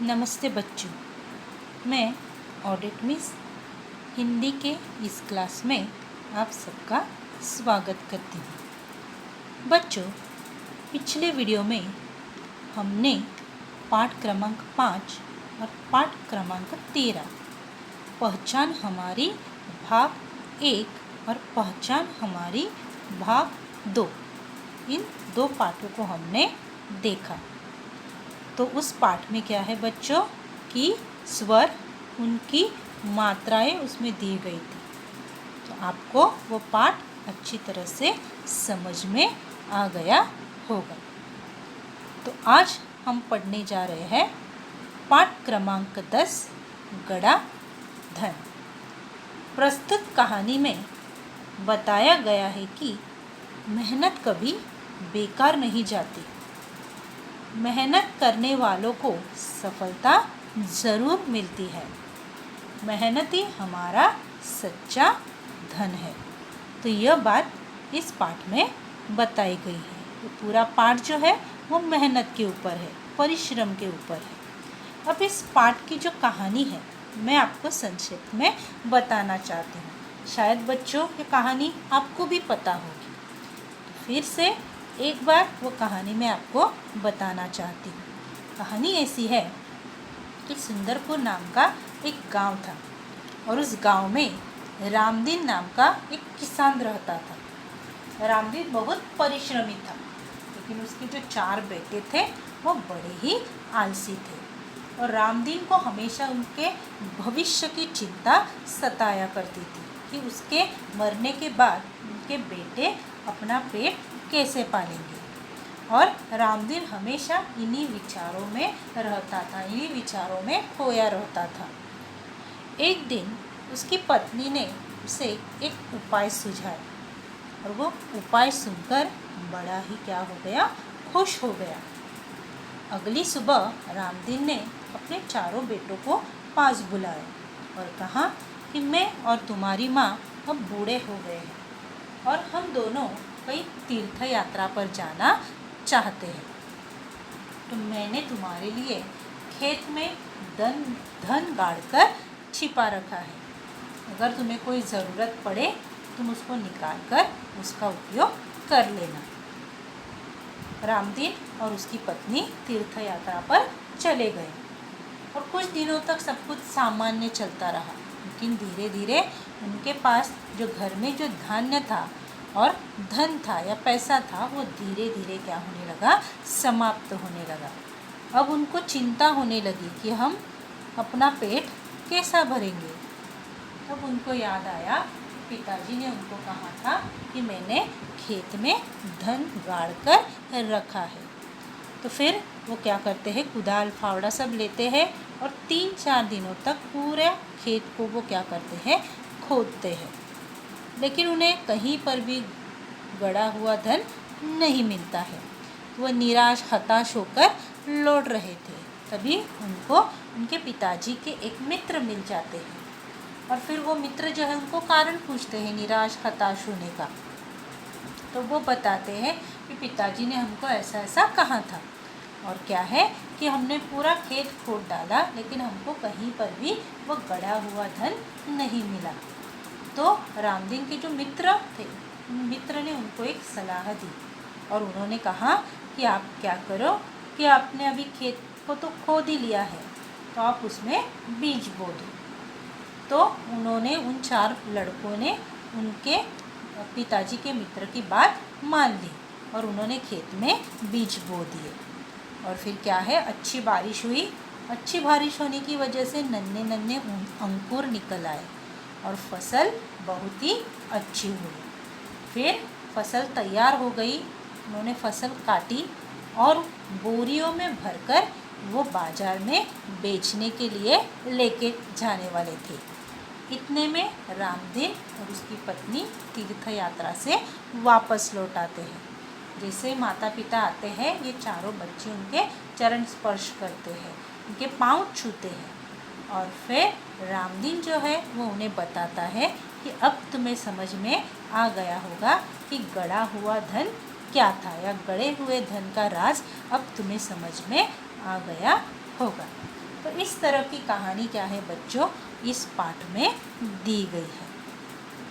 नमस्ते बच्चों, मैं ऑडिट मिस हिंदी के इस क्लास में आप सबका स्वागत करती हूँ। बच्चों, पिछले वीडियो में हमने पाठ क्रमांक 5 और पाठ क्रमांक 13 पहचान हमारी भाग 1 और पहचान हमारी भाग 2 इन दो पाठों को हमने देखा। तो उस पाठ में क्या है बच्चों कि स्वर, उनकी मात्राएं उसमें दी गई थी। तो आपको वो पाठ अच्छी तरह से समझ में आ गया होगा। तो आज हम पढ़ने जा रहे हैं पाठ क्रमांक 10 गड़ा धन। प्रस्तुत कहानी में बताया गया है कि मेहनत कभी बेकार नहीं जाती। मेहनत करने वालों को सफलता ज़रूर मिलती है। मेहनत ही हमारा सच्चा धन है। तो यह बात इस पाठ में बताई गई है। तो पूरा पाठ जो है वो मेहनत के ऊपर है, परिश्रम के ऊपर है। अब इस पाठ की जो कहानी है मैं आपको संक्षेप में बताना चाहती हूँ। शायद बच्चों ये कहानी आपको भी पता होगी। तो फिर से एक बार वो कहानी मैं आपको बताना चाहती हूँ। कहानी ऐसी है कि सुंदरपुर नाम का एक गांव था और उस गांव में रामदीन नाम का एक किसान रहता था। रामदीन बहुत परिश्रमी था, लेकिन उसके जो 4 बेटे थे वो बड़े ही आलसी थे और रामदीन को हमेशा उनके भविष्य की चिंता सताया करती थी कि उसके मरने के बाद उनके बेटे अपना पेट कैसे पालेंगे। और रामदीन हमेशा इन्हीं विचारों में रहता था, इन्हीं विचारों में खोया रहता था। एक दिन उसकी पत्नी ने उसे एक उपाय सुझाया और वो उपाय सुनकर बड़ा ही क्या हो गया, खुश हो गया। अगली सुबह रामदीन ने अपने 4 बेटों को पास बुलाया और कहा कि मैं और तुम्हारी माँ अब बूढ़े हो गए हैं और हम दोनों कई तीर्थ यात्रा पर जाना चाहते हैं। तो मैंने तुम्हारे लिए खेत में धन गाड़कर छिपा रखा है। अगर तुम्हें कोई ज़रूरत पड़े तुम उसको निकाल कर उसका उपयोग कर लेना। रामदीन और उसकी पत्नी तीर्थ यात्रा पर चले गए और कुछ दिनों तक सब कुछ सामान्य चलता रहा। लेकिन धीरे धीरे उनके पास जो घर में जो धान्य था और धन था या पैसा था वो धीरे धीरे क्या होने लगा, समाप्त होने लगा। अब उनको चिंता होने लगी कि हम अपना पेट कैसा भरेंगे। तब उनको याद आया, पिताजी ने उनको कहा था कि मैंने खेत में धन गाड़ कर रखा है। तो फिर वो क्या करते हैं, कुदाल फावड़ा सब लेते हैं और 3-4 दिनों तक पूरे खेत को वो क्या करते हैं, खोदते हैं। लेकिन उन्हें कहीं पर भी गड़ा हुआ धन नहीं मिलता है। वो निराश हताश होकर लौट रहे थे। तभी उनको उनके पिताजी के एक मित्र मिल जाते हैं और फिर वो मित्र जो है उनको कारण पूछते हैं निराश हताश होने का। तो वो बताते हैं कि पिताजी ने हमको ऐसा ऐसा कहा था और क्या है कि हमने पूरा खेत खोद डाला लेकिन हमको कहीं पर भी वो गड़ा हुआ धन नहीं मिला। तो रामदीन के जो मित्र थे, मित्र ने उनको एक सलाह दी और उन्होंने कहा कि आप क्या करो कि आपने अभी खेत को तो खोद ही लिया है, तो आप उसमें बीज बो दो। तो उन्होंने उन 4 लड़कों ने उनके पिताजी के मित्र की बात मान ली और उन्होंने खेत में बीज बो दिए। और फिर क्या है, अच्छी बारिश हुई। अच्छी बारिश होने की वजह से नन्हे नन्हे अंकुर निकल आए और फसल बहुत ही अच्छी हुई। फिर फसल तैयार हो गई। उन्होंने फसल काटी और बोरियों में भरकर वो बाजार में बेचने के लिए लेके जाने वाले थे। इतने में रामदीन और उसकी पत्नी तीर्थ यात्रा से वापस लौट आते हैं। जैसे माता पिता आते हैं, ये 4 बच्चे उनके चरण स्पर्श करते हैं, उनके पाँव छूते हैं और फिर रामदीन जो है वो उन्हें बताता है कि अब तुम्हें समझ में आ गया होगा कि गड़ा हुआ धन क्या था या गड़े हुए धन का राज अब तुम्हें समझ में आ गया होगा। इस तरह की कहानी क्या है बच्चों, इस पाठ में दी गई है।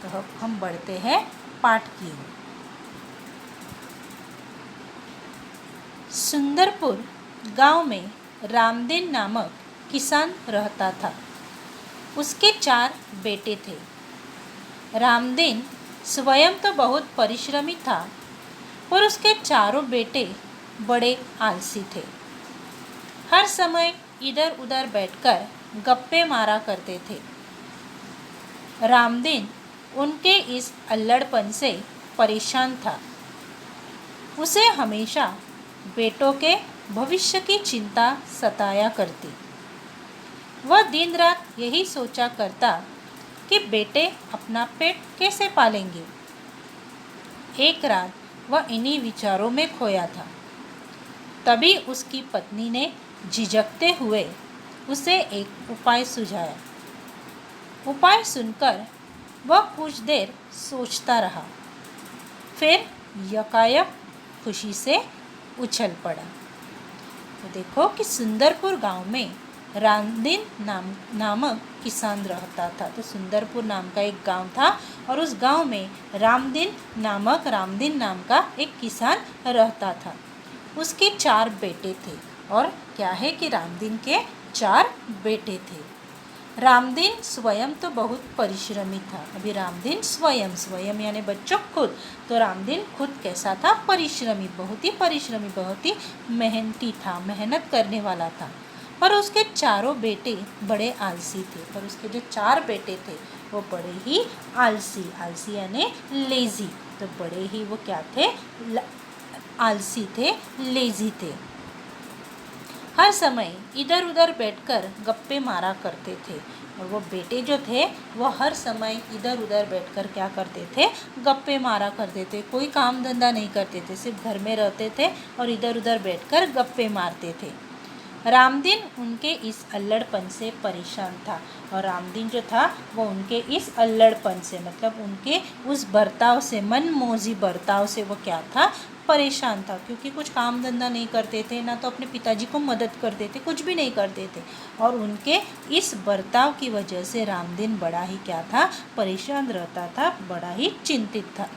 तो अब हम बढ़ते हैं पाठ की ओर। सुंदरपुर गांव में रामदीन नामक किसान रहता था। उसके 4 बेटे थे। रामदीन स्वयं तो बहुत परिश्रमी था, पर उसके चारों बेटे बड़े आलसी थे। हर समय इधर उधर बैठकर गप्पे मारा करते थे। रामदीन उनके इस अल्लड़पन से परेशान था। उसे हमेशा बेटों के भविष्य की चिंता सताया करती। वह दिन रात यही सोचा करता कि बेटे अपना पेट कैसे पालेंगे। एक रात वह इन्हीं विचारों में खोया था। तभी उसकी पत्नी ने झिझकते हुए उसे एक उपाय सुझाया। उपाय सुनकर वह कुछ देर सोचता रहा, फिर यकायक खुशी से उछल पड़ा। तो देखो कि सुंदरपुर गांव में रामदीन नामक किसान रहता था। तो सुंदरपुर नाम का एक गांव था और उस गांव में रामदीन नाम का एक किसान रहता था। उसके 4 बेटे थे। और क्या है कि रामदीन के 4 बेटे थे। रामदीन स्वयं तो बहुत परिश्रमी था। अभी रामदीन स्वयं यानी बच्चों खुद। तो रामदीन खुद कैसा था, परिश्रमी, बहुत ही परिश्रमी, बहुत ही मेहनती था, मेहनत करने वाला था। पर उसके चारों बेटे बड़े आलसी थे। पर उसके जो 4 बेटे थे वो बड़े ही आलसी यानी लेज़ी। तो बड़े ही वो क्या थे, आलसी थे, लेज़ी थे। हर समय इधर उधर बैठकर गप्पे मारा करते थे। और वो बेटे जो थे वो हर समय इधर उधर बैठकर क्या करते थे, गप्पे मारा करते थे। कोई काम धंधा नहीं करते थे, सिर्फ घर में रहते थे और इधर उधर बैठकर गप्पे मारते थे। रामदीन उनके इस अल्लड़पन से परेशान था। और रामदीन जो था वो उनके इस अल्लड़पन से, मतलब उनके उस बर्ताव से, मनमौजी बर्ताव से वो क्या था, परेशान था। क्योंकि कुछ काम धंधा नहीं करते थे, ना तो अपने पिताजी को मदद करते थे, कुछ भी नहीं करते थे। और उनके इस बर्ताव की वजह से रामदीन बड़ा ही क्या था, परेशान रहता था, बड़ा ही चिंतित था।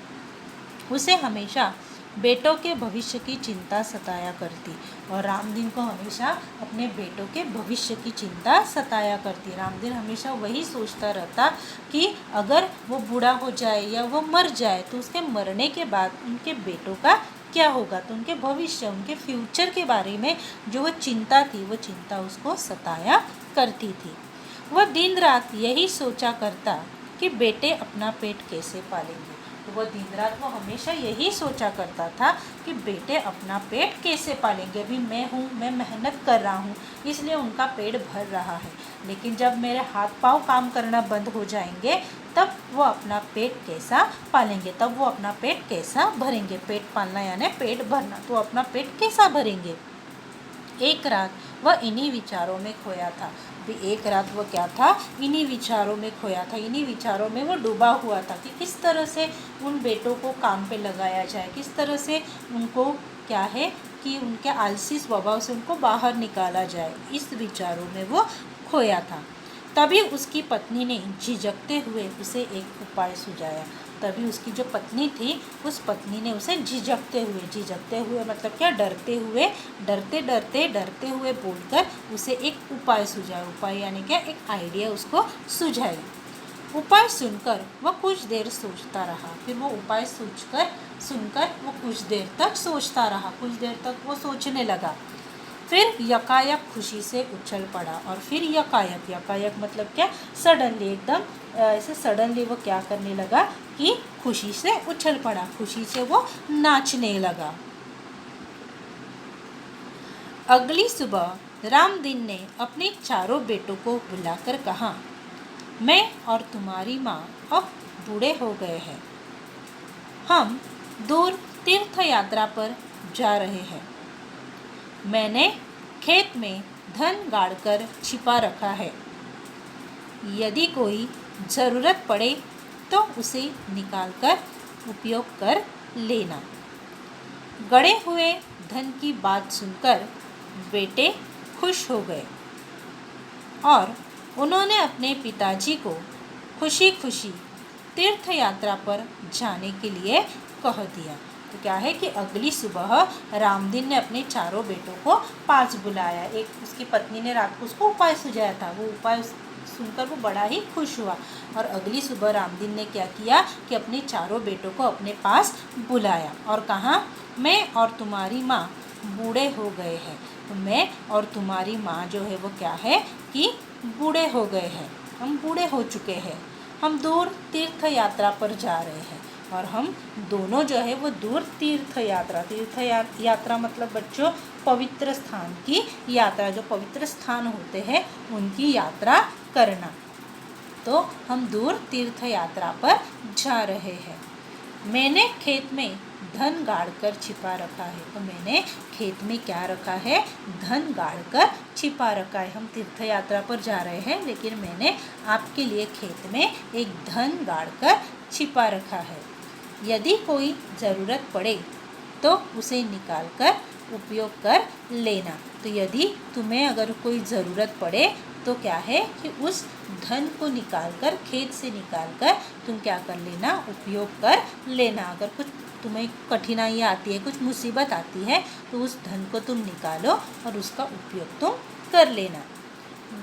उसे हमेशा बेटों के भविष्य की चिंता सताया करती। और रामदीन को हमेशा अपने बेटों के भविष्य की चिंता सताया करती। रामदीन हमेशा वही सोचता रहता कि अगर वो बूढ़ा हो जाए या वो मर जाए तो उसके मरने के बाद उनके बेटों का क्या होगा। तो उनके भविष्य, उनके फ्यूचर के बारे में जो वो चिंता थी, वो चिंता उसको सताया करती थी। वह दिन रात यही सोचा करता कि बेटे अपना पेट कैसे पालेंगे। तो वो दिन रात वो हमेशा यही सोचा करता था कि बेटे अपना पेट कैसे पालेंगे। अभी मैं मेहनत कर रहा हूँ, इसलिए उनका पेट भर रहा है, लेकिन जब मेरे हाथ पाँव काम करना बंद हो जाएंगे तब वो अपना पेट कैसा पालेंगे, तब वो अपना पेट कैसा भरेंगे। पेट पालना यानी पेट भरना, तो अपना पेट कैसा भरेंगे। एक रात वह इन्हीं विचारों में खोया था। एक रात वो क्या था, इन्हीं विचारों में खोया था, इन्हीं विचारों में वो डूबा हुआ था कि किस तरह से उन बेटों को काम पे लगाया जाए, किस तरह से उनको क्या है कि उनके आलसी स्वभाव से उनको बाहर निकाला जाए। इस विचारों में वो खोया था। तभी उसकी पत्नी ने झिझकते हुए उसे एक उपाय सुझाया। तभी उसकी जो पत्नी थी, उस पत्नी ने उसे झिझकते हुए मतलब क्या, डरते हुए बोलकर उसे एक उपाय सुझाया। उपाय यानी क्या, एक आइडिया उसको सुझाई। उपाय सुनकर वह कुछ देर सोचता रहा। फिर वो उपाय सुनकर वो कुछ देर तक सोचता रहा, कुछ देर तक वो सोचने लगा। फिर यकायक खुशी से उछल पड़ा। और फिर यकायक मतलब क्या, सडनली, एकदम ऐसे सडनली वो क्या करने लगा कि खुशी से उछल पड़ा, खुशी से वो नाचने लगा। अगली सुबह रामदीन ने अपने चारों बेटों को बुलाकर कहा, मैं और तुम्हारी माँ अब बूढ़े हो गए हैं। हम दूर तीर्थ यात्रा पर जा रहे हैं। मैंने खेत में धन गाड़कर छिपा रखा है। यदि कोई ज़रूरत पड़े तो उसे निकालकर उपयोग कर लेना। गड़े हुए धन की बात सुनकर बेटे खुश हो गए। और उन्होंने अपने पिताजी को खुशी खुशी तीर्थ यात्रा पर जाने के लिए कह दिया। तो क्या है कि अगली सुबह रामदीन ने अपने चारों बेटों को पास बुलाया। एक उसकी पत्नी ने रात को उसको उपाय सुझाया था, वो उपाय सुनकर वो बड़ा ही खुश हुआ। और अगली सुबह रामदीन ने क्या किया कि अपने चारों बेटों को अपने पास बुलाया और कहा, मैं और तुम्हारी माँ बूढ़े हो गए हैं। तो मैं और तुम्हारी माँ जो है वो क्या है कि बूढ़े हो गए हैं, हम बूढ़े हो चुके हैं, हम दूर तीर्थ यात्रा पर जा रहे हैं। और हम दोनों जो है वो दूर तीर्थ यात्रा मतलब बच्चों पवित्र स्थान की यात्रा, जो पवित्र स्थान होते हैं उनकी यात्रा करना। तो हम दूर तीर्थ यात्रा पर जा रहे हैं। मैंने खेत में धन गाड़ कर छिपा रखा है। तो मैंने खेत में क्या रखा है, धन गाड़ कर छिपा रखा है। हम तीर्थ यात्रा पर जा रहे हैं लेकिन मैंने आपके लिए खेत में एक धन गाड़ कर छिपा रखा है। यदि कोई ज़रूरत पड़े तो उसे निकाल कर उपयोग कर लेना। तो यदि तुम्हें अगर कोई ज़रूरत पड़े तो क्या है कि उस धन को निकाल कर, खेत से निकाल कर तुम क्या कर लेना, उपयोग कर लेना। अगर कुछ तुम्हें कठिनाइयाँ आती है, कुछ मुसीबत आती है तो उस धन को तुम निकालो और उसका उपयोग तुम कर लेना।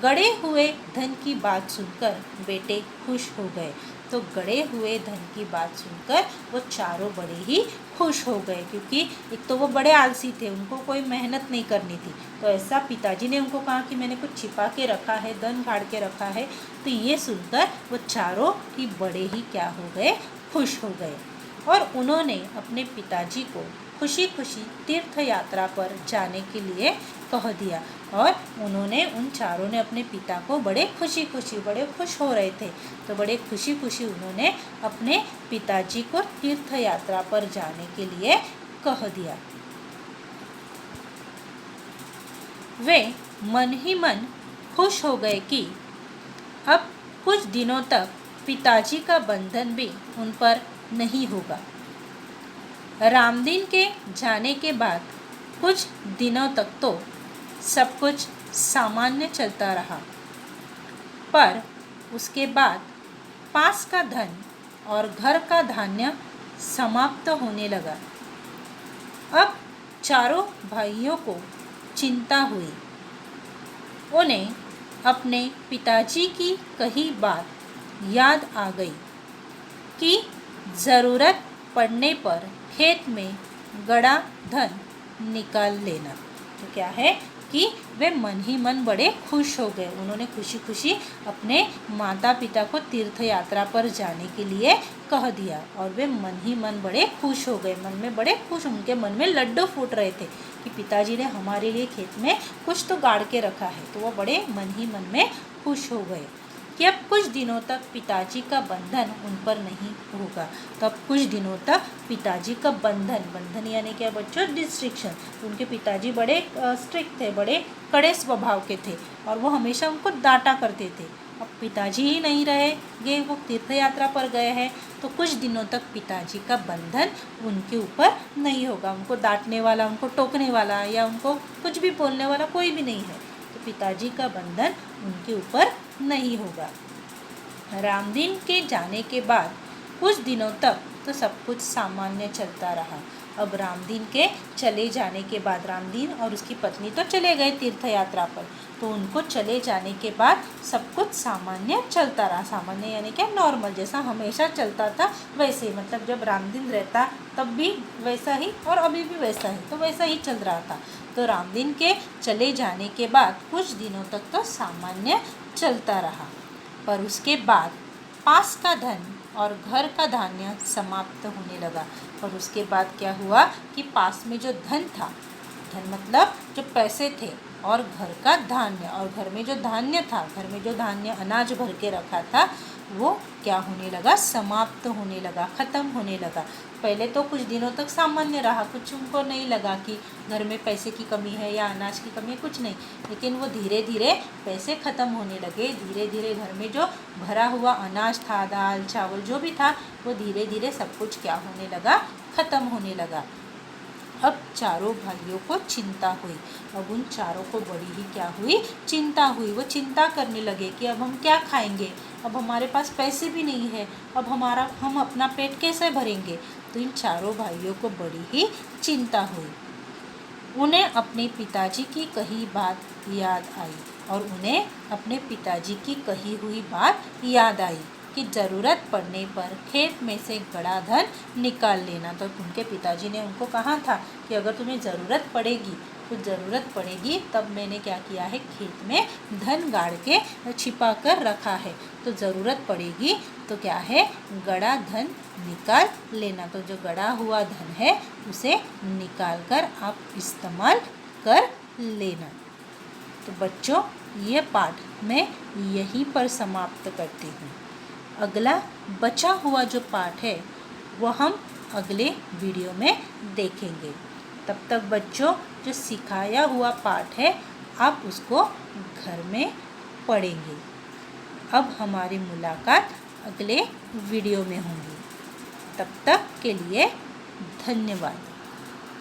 गड़े हुए धन की बात सुनकर बेटे खुश हो गए। तो गड़े हुए धन की बात सुनकर वो चारों बड़े ही खुश हो गए, क्योंकि एक तो वो बड़े आलसी थे, उनको कोई मेहनत नहीं करनी थी। तो ऐसा पिताजी ने उनको कहा कि मैंने कुछ छिपा के रखा है, धन गाड़ के रखा है। तो ये सुनकर वो चारों ही बड़े ही क्या हो गए, खुश हो गए। और उन्होंने अपने पिताजी को खुशी खुशी तीर्थ यात्रा पर जाने के लिए कह दिया। और उन्होंने, उन चारों ने अपने पिता को बड़े खुश हो रहे थे, तो बड़े खुशी खुशी उन्होंने अपने पिताजी को तीर्थ यात्रा पर जाने के लिए कह दिया। वे मन ही मन खुश हो गए कि अब कुछ दिनों तक पिताजी का बंधन भी उन पर नहीं होगा। रामदीन के जाने के बाद कुछ दिनों तक तो सब कुछ सामान्य चलता रहा, पर उसके बाद पास का धन और घर का धान्य समाप्त होने लगा। अब चारों भाइयों को चिंता हुई। उन्हें अपने पिताजी की कही बात याद आ गई कि ज़रूरत पड़ने पर खेत में गड़ा धन निकाल लेना। तो क्या है कि वे मन ही मन बड़े खुश हो गए। उन्होंने खुशी खुशी अपने माता पिता को तीर्थ यात्रा पर जाने के लिए कह दिया और वे मन ही मन बड़े खुश हो गए, मन में बड़े खुश, उनके मन में लड्डू फूट रहे थे कि पिताजी ने हमारे लिए खेत में कुछ तो गाड़ के रखा है। तो वो बड़े मन ही मन में खुश हो गए कि अब कुछ दिनों तक पिताजी का बंधन उन पर नहीं होगा। तो अब कुछ दिनों तक पिताजी का बंधन यानी क्या बच्चों, डिस्ट्रिक्शन। उनके पिताजी बड़े स्ट्रिक्ट थे, बड़े कड़े स्वभाव के थे और वो हमेशा उनको डांटा करते थे। अब पिताजी ही नहीं रहेंगे, वो तीर्थ यात्रा पर गए हैं, तो कुछ दिनों तक पिताजी का बंधन उनके ऊपर नहीं होगा। उनको डांटने वाला, उनको टोकने वाला या उनको कुछ भी बोलने वाला कोई भी नहीं है, तो पिताजी का बंधन उनके ऊपर नहीं होगा। रामदीन के जाने के बाद कुछ दिनों तक तो सब कुछ सामान्य चलता रहा। अब रामदीन के चले जाने के बाद, रामदीन और उसकी पत्नी तो चले गए तीर्थ यात्रा पर, तो उनको चले जाने के बाद सब कुछ सामान्य चलता रहा। सामान्य यानी क्या, नॉर्मल, जैसा हमेशा चलता था वैसे ही। मतलब जब रामदीन रहता तब भी वैसा ही और अभी भी वैसा ही, तो वैसा ही चल रहा था। तो रामदीन के चले जाने के बाद कुछ दिनों तक तो सामान्य चलता रहा, पर उसके बाद पास का धन और घर का धान्य समाप्त होने लगा। और उसके बाद क्या हुआ कि पास में जो धन था, धन मतलब जो पैसे थे, और घर का धान्य, और घर में जो धान्य था, घर में जो धान्य अनाज भर के रखा था, वो क्या होने लगा, समाप्त होने लगा, ख़त्म होने लगा। पहले तो कुछ दिनों तक सामान्य रहा, कुछ उनको नहीं लगा कि घर में पैसे की कमी है या अनाज की कमी है, कुछ नहीं। लेकिन वो धीरे धीरे पैसे ख़त्म होने लगे, धीरे धीरे घर में जो भरा हुआ अनाज था, दाल चावल जो भी था, वो धीरे धीरे सब कुछ क्या होने लगा, ख़त्म होने लगा। अब चारों भाइयों को चिंता हुई। अब उन चारों को बड़ी ही क्या हुई, चिंता हुई। वो चिंता करने लगे कि अब हम क्या खाएंगे, अब हमारे पास पैसे भी नहीं है, अब हम अपना पेट कैसे भरेंगे। तो इन चारों भाइयों को बड़ी ही चिंता हुई। उन्हें अपने पिताजी की कही बात याद आई और उन्हें अपने पिताजी की कही हुई बात याद आई कि ज़रूरत पड़ने पर खेत में से गड़ा धन निकाल लेना। तो उनके पिताजी ने उनको कहा था कि अगर तुम्हें ज़रूरत पड़ेगी, कुछ ज़रूरत पड़ेगी, तब मैंने क्या किया है, खेत में धन गाड़ के छिपा कर रखा है, तो ज़रूरत पड़ेगी तो क्या है, गड़ा धन निकाल लेना। तो जो गड़ा हुआ धन है उसे निकाल कर आप इस्तेमाल कर लेना। तो बच्चों, ये पाठ मैं यहीं पर समाप्त करती हूँ। अगला बचा हुआ जो पाठ है वो हम अगले वीडियो में देखेंगे। तब तक बच्चों, जो सिखाया हुआ पाठ है आप उसको घर में पढ़ेंगे। अब हमारी मुलाकात अगले वीडियो में होगी। तब तक के लिए धन्यवाद।